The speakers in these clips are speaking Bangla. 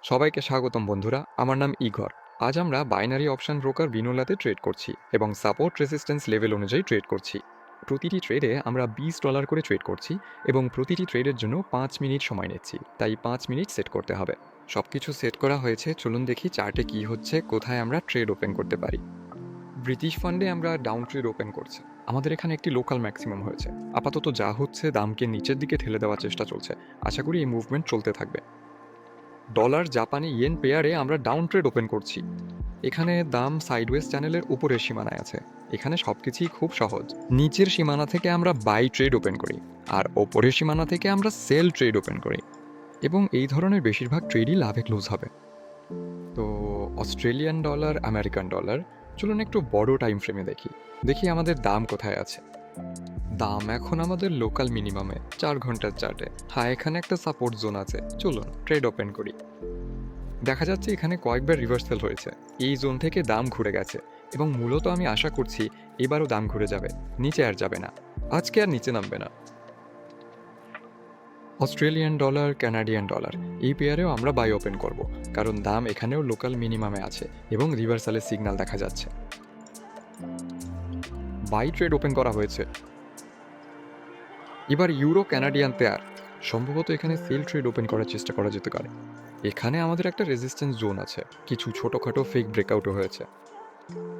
সবাইকে স্বাগতম বন্ধুরা, আমার নাম ইগর। আজ আমরা বাইনারি অপশন ব্রোকার বিনোলাতে ট্রেড করছি এবং সাপোর্ট রেজিস্ট্যান্স লেভেল অনুযায়ী ট্রেড করছি। প্রতিটি ট্রেডে আমরা $20 করে ট্রেড করছি এবং প্রতিটি ট্রেডের জন্য 5 মিনিট সময় নিচ্ছি, তাই 5 মিনিট সেট করতে হবে। সব কিছু সেট করা হয়েছে, চলুন দেখি চার্টে কি হচ্ছে, কোথায় আমরা ট্রেড ওপেন করতে পারি। ব্রিটিশ ফান্ডে আমরা ডাউন ট্রেড ওপেন করছি। আমাদের এখানে একটি লোকাল ম্যাক্সিমাম হয়েছে। আপাতত যা হচ্ছে, দামকে নিচের দিকে ঠেলে দেওয়ার চেষ্টা চলছে। আশা করি এই মুভমেন্ট চলতে থাকবে। ডলার জাপানি ইয়েন পেয়ারে আমরা ডাউন ট্রেড ওপেন করছি। এখানে দাম সাইডওয়েজ চ্যানেলের উপরের সীমানায় আছে। এখানে সবকিছুই খুব সহজ। নিচের সীমানা থেকে আমরা বাই ট্রেড ওপেন করি আর ওপরের সীমানা থেকে আমরা সেল ট্রেড ওপেন করি, এবং এই ধরনের বেশিরভাগ ট্রেডই লাভে ক্লোজ হবে। তো অস্ট্রেলিয়ান ডলার, আমেরিকান ডলার, চলুন একটু বড় টাইম ফ্রেমে দেখি দেখি আমাদের দাম কোথায় আছে। দাম এখন আমাদের লোকাল মিনিমামে 4 ঘন্টার চার্টে। হ্যাঁ, এখানে একটা সাপোর্ট জোন আছে, চলুন ট্রেড ওপেন করি। দেখা যাচ্ছে এখানে কয়েকবার রিভার্সাল হয়েছে। এই জোন থেকে দাম ঘুরে গেছে এবং মূলত আমি আশা করছি এবারও দাম ঘুরে যাবে, নিচে আর যাবে না। আজকে আর নিচে নামবে না। অস্ট্রেলিয়ান ডলার, কানাডিয়ান ডলার, এই পেয়ারেও আমরা বাই ওপেন করব, কারণ দাম এখানেও লোকাল মিনিমামে আছে এবং রিভার্সালের সিগন্যাল দেখা যাচ্ছে। বাই ট্রেড ওপেন করা হয়েছে। এবার ইউরো কানাডিয়ান পেয়ার, সম্ভবত এখানে সেল ট্রেড ওপেন করার চেষ্টা করা যেতে পারে। এখানে আমাদের একটা রেজিস্ট্যান্স জোন আছে, কিছু ছোটোখাটো ফেক ব্রেকআউটও হয়েছে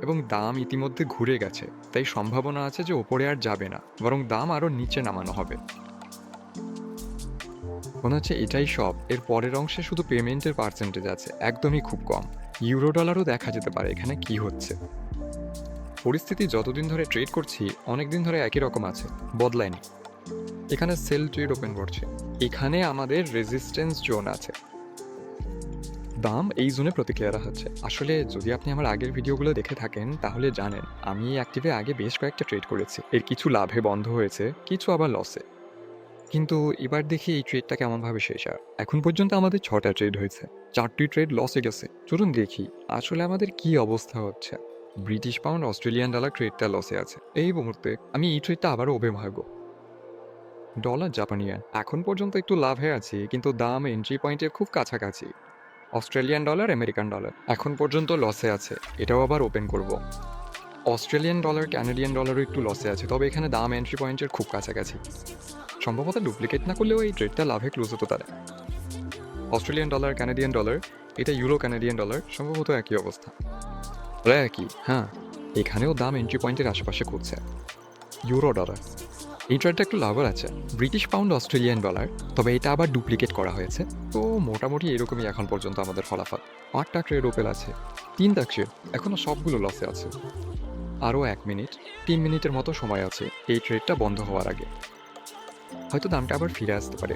এবং দাম ইতিমধ্যে ঘুরে গেছে, তাই সম্ভাবনা আছে যে ওপরে আর যাবে না, বরং দাম আরও নিচে নামানো হবে। মনে হচ্ছে এটাই সব। এর পরের অংশে শুধু পেমেন্টের পার্সেন্টেজ আছে, একদমই খুব কম। ইউরো ডলারও দেখা যেতে পারে এখানে কি হচ্ছে। পরিস্থিতি যতদিন ধরে ট্রেড করছি, অনেক দিন ধরে একই রকম আছে, বদলায়নি। এখানে সেল ট্রেড ওপেন করছে। এখানে আমাদের রেজিস্ট্যান্স জোন আছে, দাম এই জোনে প্রতিক্রিয়া দেখাচ্ছে। আসলে যদি আপনি আমার আগের ভিডিওগুলো দেখে থাকেন তাহলে জানেন আমি এই অ্যাক্টিভে আগে বেশ কয়েকটা ট্রেড করেছি। এর কিছু লাভে বন্ধ হয়েছে, কিছু আবার লসে। কিন্তু এবার দেখি এই ট্রেডটা কেমনভাবে শেষ হয়। এখন পর্যন্ত আমাদের 6টা ট্রেড হয়েছে, 4টি ট্রেড লসে গেছে। চলুন দেখি আসলে আমাদের কি অবস্থা হচ্ছে। ব্রিটিশ পাউন্ড, অস্ট্রেলিয়ান ডলার ট্রেডটা লসে আছে। এই মুহূর্তে আমি এই ট্রেডটা আবারও ওপেন ভাববো। ডলার জাপানি ইয়েন, এখন পর্যন্ত একটু লাভে আছি, কিন্তু দাম এন্ট্রি পয়েন্টের খুব কাছাকাছি। অস্ট্রেলিয়ান ডলার, আমেরিকান ডলার এখন পর্যন্ত লসে আছে, এটাও আবার ওপেন করব। অস্ট্রেলিয়ান ডলার, কানাডিয়ান ডলারও একটু লসে আছে, তবে এখানে দাম এন্ট্রি পয়েন্টের খুব কাছাকাছি। সম্ভবত ডুপ্লিকেট না করলেও এই ট্রেডটা লাভে ক্লোজ হতে পারে। অস্ট্রেলিয়ান ডলার, কানাডিয়ান ডলার, এটা ইউরো কানাডিয়ান ডলার, সম্ভবত একই অবস্থা। একই, হ্যাঁ, এখানেও দাম এন্ট্রি পয়েন্টের আশেপাশে ঘুরছে। ইউরো ডলার, এই ট্রেডটা একটু লাভের আছে। ব্রিটিশ পাউন্ড, অস্ট্রেলিয়ান ডলার, তবে এটা আবার ডুপ্লিকেট করা হয়েছে। তো মোটামুটি এরকমই এখন পর্যন্ত আমাদের ফলাফল। 8টা ট্রেড ওপেন আছে, 3টা ট্রেড এখনও সবগুলো লসে আছে। আরও 1 মিনিট, 3 মিনিটের মতো সময় আছে এই ট্রেডটা বন্ধ হওয়ার আগে। হয়তো দামটা আবার ফিরে আসতে পারে।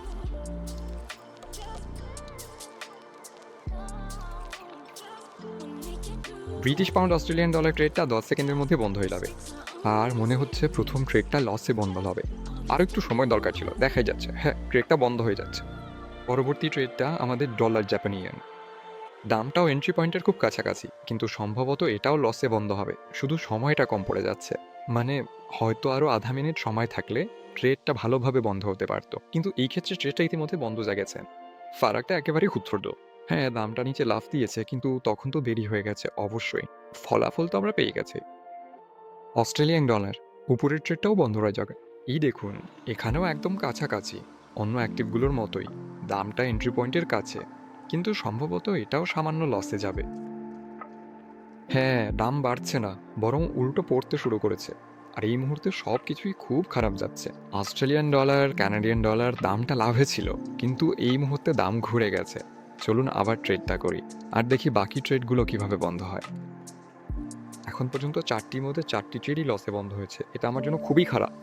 ব্রিটিশ পাউন্ড, অস্ট্রেলিয়ান ডলার ট্রেডটা 10 সেকেন্ডের মধ্যে বন্ধ হয়ে যাবে। আর মনে হচ্ছে প্রথম ট্রেডটা লসে বন্ধ হবে। আরও একটু সময় দরকার ছিল, দেখাই যাচ্ছে হ্যাঁ ট্রেডটা বন্ধ হয়ে যাচ্ছে। পরবর্তী ট্রেডটা আমাদের ডলার জাপানি ইয়েন। দামটাও এন্ট্রি পয়েন্টের খুব কাছাকাছি, কিন্তু সম্ভবত এটাও লসে বন্ধ হবে, শুধু সময়টা কম পড়ে যাচ্ছে। মানে হয়তো আরও আধা মিনিট সময় থাকলে ট্রেডটা ভালোভাবে বন্ধ হতে পারতো, কিন্তু এই ক্ষেত্রে ট্রেডটা ইতিমধ্যে বন্ধ হয়ে গেছে। ফারাকটা একেবারেই ক্ষুদ্র। হ্যাঁ, দামটা নিচে লাফ দিয়েছে, কিন্তু তখন তো দেরি হয়ে গেছে অবশ্যই। ফলাফল তো আমরা পেয়ে গেছি। অস্ট্রেলিয়ান ডলার, উপরের ট্রেডটাও বন্ধ হয়ে যাবে। এই দেখুন, এখানেও একদম কাছাকাছি, অন্য অ্যাক্টিভগুলোর মতোই। দামটা এন্ট্রি পয়েন্টের কাছে, কিন্তু সম্ভবত এটাও সামান্য লসে যাবে। হ্যাঁ, দাম বাড়ছে না, বরং উল্টো পড়তে শুরু করেছে। আর এই মুহূর্তে সব কিছুই খুব খারাপ যাচ্ছে। অস্ট্রেলিয়ান ডলার, কানাডিয়ান ডলার দামটা লাভে ছিল, কিন্তু এই মুহূর্তে দাম ঘুরে গেছে। চলুন আবার ট্রেডটা করি আর দেখি বাকি ট্রেডগুলো কিভাবে বন্ধ হয়। এখন পর্যন্ত 4টির মধ্যে 4টি ট্রেডই লসে বন্ধ হয়েছে, এটা আমার জন্য খুবই খারাপ।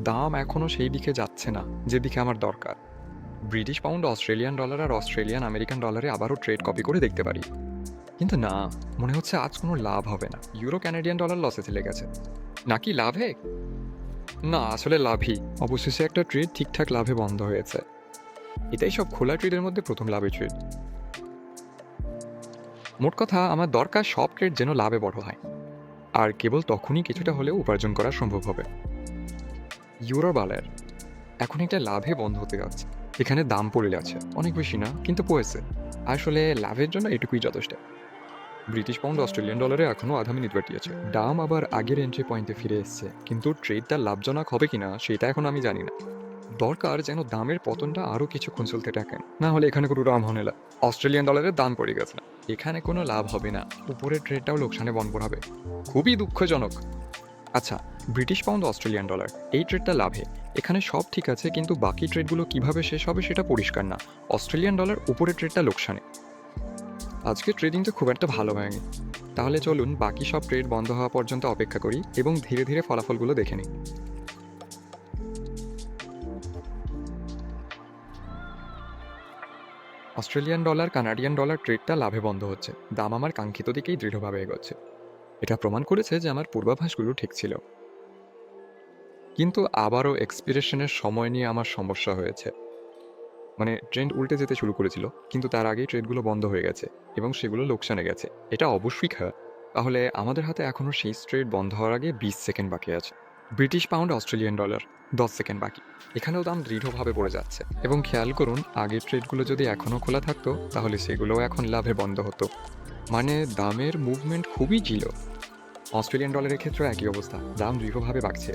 দাম এখনও সেই দিকে যাচ্ছে না যেদিকে আমার দরকার। ব্রিটিশ পাউন্ড, অস্ট্রেলিয়ান ডলার আর অস্ট্রেলিয়ান আমেরিকান ডলারে আবারও ট্রেড কপি করে দেখতে পারি, কিন্তু না, মনে হচ্ছে আজ কোনো লাভ হবে না। ইউরো কানাডিয়ান ডলার লসে চলে গেছে, নাকি লাভে? না, আসলে লাভই। অবশেষে একটা ট্রেড ঠিকঠাক লাভে বন্ধ হয়েছে। এটাই সব খোলা ট্রেডের মধ্যে প্রথম লাভের ট্রেড। মোট কথা, আমার দরকার সব ট্রেড যেন লাভে বড় হয়, আর কেবল তখনই কিছুটা হলেও উপার্জন করা সম্ভব হবে। ইউরো ডলার এখন এটা লাভে বন্ধ হতে যাচ্ছে। এখানে দাম পড়ে আছে, অনেক বেশি না, কিন্তু পড়েছে। আসলে লাভের জন্য এটুকুই যথেষ্ট। ব্রিটিশ পাউন্ড অস্ট্রেলিয়ান ডলারে এখনও আধা মিনিট বাকি আছে। দাম আবার আগের এন্ট্রি পয়েন্টে ফিরে এসছে, কিন্তু ট্রেডটা লাভজনক হবে কিনা সেটা এখন আমি জানি না। দরকার যেন দামের পতনটা আরও কিছুক্ষণ চলতে থাকেন, না হলে এখানে কোনো রামহনেলা। অস্ট্রেলিয়ান ডলারের দাম পড়ে গেছে, এখানে কোনো লাভ হবে না, উপরের ট্রেডটাও লোকসানে বন্ধ হবে। খুবই দুঃখজনক। আচ্ছা, ব্রিটিশ পাউন্ড অস্ট্রেলিয়ান ডলার এই ট্রেডটা লাভে। এখানে সব ঠিক আছে, কিন্তু বাকি ট্রেডগুলো কিভাবে শেষ হবে সেটা পরিষ্কার না। অস্ট্রেলিয়ান ডলার উপরের ট্রেডটা লোকসানে। আজকে ট্রেডিং তো খুব একটা ভালো হয়নি। তাহলে চলুন বাকি সব ট্রেড বন্ধ হওয়া পর্যন্ত অপেক্ষা করি এবং ধীরে ধীরে ফলাফলগুলো দেখে নিই। অস্ট্রেলিয়ান ডলার কানাডিয়ান ডলার ট্রেডটা লাভে বন্ধ হচ্ছে। দাম আমার কাঙ্ক্ষিত দিকেই দৃঢ়ভাবে এগোচ্ছে। এটা প্রমাণ করেছে যে আমার পূর্বাভাসগুলো ঠিক ছিল। কিন্তু আবারও এক্সপিরেশনের সময় নিয়ে আমার সমস্যা হয়েছে। মানে ট্রেন্ড উল্টে যেতে শুরু করেছিল, কিন্তু তার আগেই ট্রেডগুলো বন্ধ হয়ে গেছে এবং সেগুলো লোকসানে গেছে। এটা অবশ্যই খারাপ। তাহলে আমাদের হাতে এখনও সেই ট্রেড বন্ধ হওয়ার আগে 20 সেকেন্ড বাকি আছে। British pound Australian dollar 10 second বাকি। এখানেও দাম দৃঢ়ভাবে পড়ে যাচ্ছে এবং খেয়াল করুন, আগের ট্রেডগুলো যদি এখনও খোলা থাকতো তাহলে সেগুলোও এখন লাভে বন্ধ হতো। মানে দামের মুভমেন্ট খুবই ছিল। অস্ট্রেলিয়ান ডলারের ক্ষেত্রে একই অবস্থা, দাম দৃঢ়ভাবে বাড়ছে,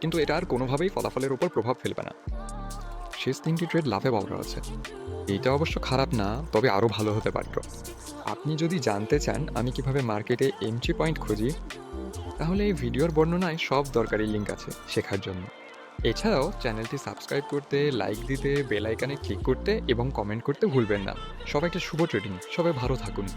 কিন্তু এটা আর কোনোভাবেই ফলাফলের উপর প্রভাব ফেলবে না। শেষ 3টি ট্রেড লাভে বন্ধ আছে। এইটা অবশ্য খারাপ না, তবে আরও ভালো হতে পারত। আপনি যদি জানতে চান আমি কিভাবে মার্কেটে এন্ট্রি পয়েন্ট খুঁজি, তাহলে এই ভিডিওর বর্ণনায় সব দরকারি লিঙ্ক আছে শেখার জন্য। এছাড়াও চ্যানেলটি সাবস্ক্রাইব করতে, লাইক দিতে, বেল আইকনে ক্লিক করতে এবং কমেন্ট করতে ভুলবেন না। সবাইকে শুভ ট্রেডিং, সবাই ভালো থাকুন।